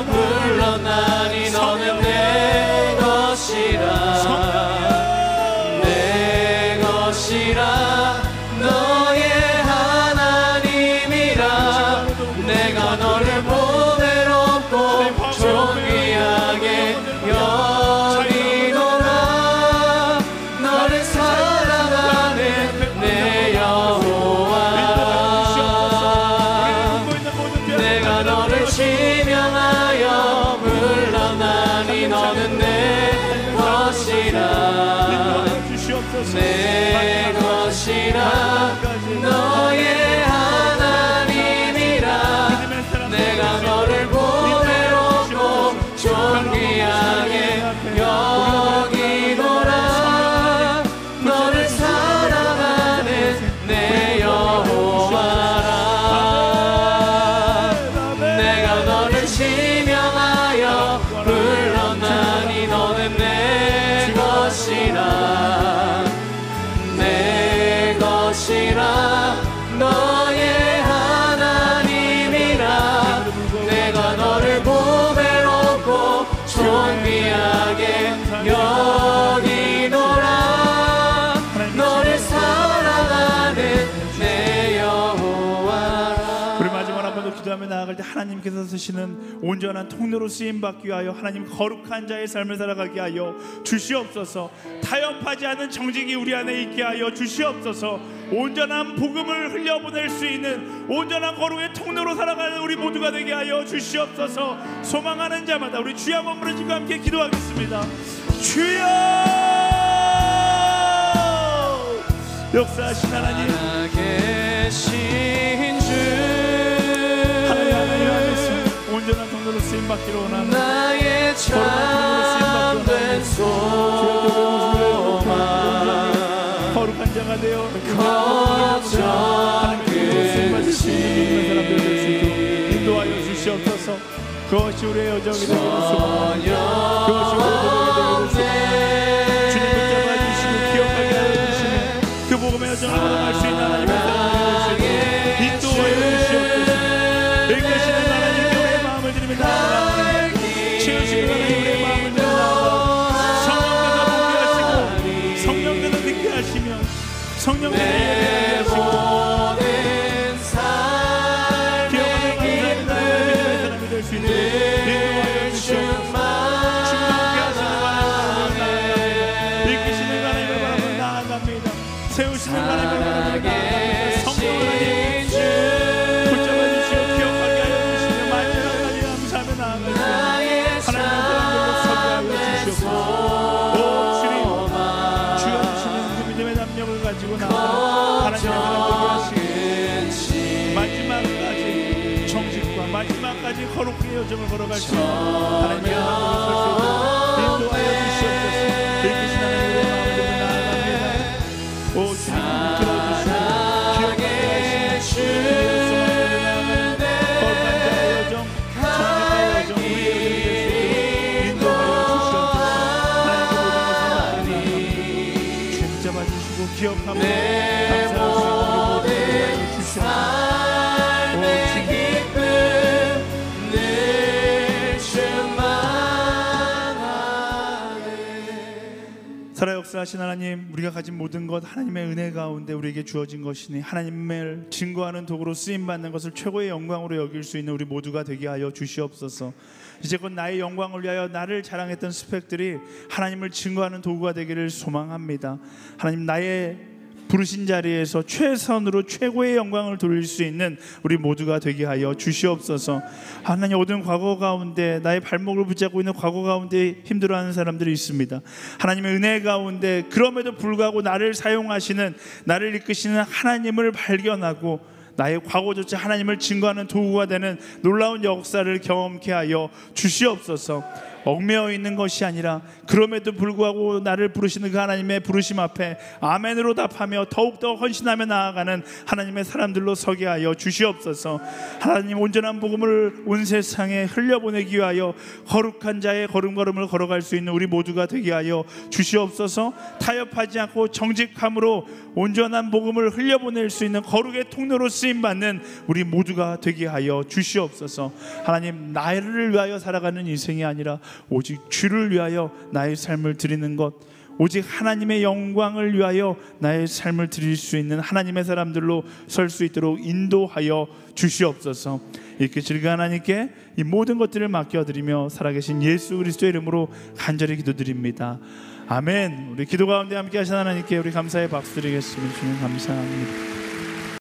불렀나니 너는 내 것이라, 내 것이라, 너의 하나님이라. 내가 너를 보배롭고 존귀하게 여기노라. 너를 사랑하는 내 여호와라. 내가 너를 지명하여 불러나니 너는 내 것이라, 내 것이라, 너의 하나님이라. 내가 너를 보배롭고 존귀하게 여기노라. 너를 사랑하는 내 여호와라. 내가 너를 지명하여 불렀나니 너는 내 것이라, 내 것이라, 너의 하나님이라. 내가 너를 보배롭고 존귀하게 여기노라. 너를 사랑하는 내 여호와라. 우리 마지막 한 번 더 기도하며 나아갈 때 하나님께서 쓰시는 온전한 통로로 쓰임받기 위하여 하나님 거룩한 자의 삶을 살아가게 하여 주시옵소서. 타협하지 않은 정직이 우리 안에 있게 하여 주시옵소서. 온전한 복음을 흘려보낼 수 있는 온전한 거룩의 통로로 살아가는 우리 모두가 되게 하여 주시옵소서. 소망하는 자마다 우리 주여 한번 부르짖고 함께 기도하겠습니다. 주여, 역사하신 하나님, 계신 주, 하나님 안에서 온전한 통로로 쓰임받기로 원합니다. 나의 참된 소망, 거룩한 자가 되어 거룩한 끝이 인도하여 주시옵소서. 그것이 우리의 여정이 되기를 소망합니다. 그것이 우리의 여정이 되기를 소망합니다. 주님 붙잡아 주시고 기억하게 하여 주시며 그 복음의 여정을 걸어갈 수 있는 하나님의 사랑을 인도하여 주시옵소서. 읽으시는 하나님께 우리의 마음을 드리며 나아갑니다. 채우시는 하나님 우리의 마음을 드리며 나아갑니다. 성령께서 듣게 하시며 성령께서 예배하게 하시고 모든 삶의 기쁨 될 수 있는 인도하여 주시옵소서. 충만하게 하시는 하나님을 나아갑니다. 이끄시는 하나님을 바라보 나아갑니다. 세우시는 하나님을 바라보 나아갑니다. 성령 하나님 붙잡아 주시고 기억하게 하여 주시며 마지막까지 감사하며 나아갑니다. 하나님의 사랑으로 서게 하여 주시옵소서. 오 주님, 주여 주시는 그 믿음의 담력을 가지고 나아갑니다. 하나님의 사랑을 하시고 마지막까지 정직과 마지막까지 거룩의 여정을 걸어갈 수 있는 하나님의 마음으로 설 수 있도록 인도하여 주시옵소서. 이끄신 하나님의 마음을 들고 나아갑니다. 오 주님 들어주시고 기억하게 하시고 거룩한 자의 여정, 정직의 여정, 우리의 여정이 될 수 있도록 인도하여 주시옵소서. 하나님의 모든 것을 나아갑니다. 주님 잡아주시고 기억하며 감사할 수 있는 우리 모두를 주시옵소서. 살아 역사 역사하신 하나님, 우리가 가진 모든 것 하나님의 은혜 가운데 우리에게 주어진 것이니 하나님을 증거하는 도구로 쓰임받는 것을 최고의 영광으로 여길 수 있는 우리 모두가 되게 하여 주시옵소서. 이제껏 나의 영광을 위하여 나를 자랑했던 스펙들이 하나님을 증거하는 도구가 되기를 소망합니다. 하나님, 나의 부르신 자리에서 최선으로 최고의 영광을 돌릴 수 있는 우리 모두가 되게 하여 주시옵소서. 하나님, 모든 과거 가운데 나의 발목을 붙잡고 있는 과거 가운데 힘들어하는 사람들이 있습니다. 하나님의 은혜 가운데 그럼에도 불구하고 나를 사용하시는, 나를 이끄시는 하나님을 발견하고 나의 과거조차 하나님을 증거하는 도구가 되는 놀라운 역사를 경험케 하여 주시옵소서. 얽매여 있는 것이 아니라 그럼에도 불구하고 나를 부르시는 그 하나님의 부르심 앞에 아멘으로 답하며 더욱더 헌신하며 나아가는 하나님의 사람들로 서게 하여 주시옵소서. 하나님, 온전한 복음을 온 세상에 흘려보내기 위하여 거룩한 자의 걸음걸음을 걸어갈 수 있는 우리 모두가 되게 하여 주시옵소서. 타협하지 않고 정직함으로 온전한 복음을 흘려보낼 수 있는 거룩의 통로로 쓰임받는 우리 모두가 되게 하여 주시옵소서. 하나님, 나를 위하여 살아가는 인생이 아니라 오직 주를 위하여 나의 삶을 드리는 것, 오직 하나님의 영광을 위하여 나의 삶을 드릴 수 있는 하나님의 사람들로 설 수 있도록 인도하여 주시옵소서. 이렇게 즐거운 하나님께 이 모든 것들을 맡겨드리며 살아계신 예수 그리스도의 이름으로 간절히 기도드립니다. 아멘. 우리 기도 가운데 함께 하신 하나님께 우리 감사의 박수 드리겠습니다. 주님 감사합니다.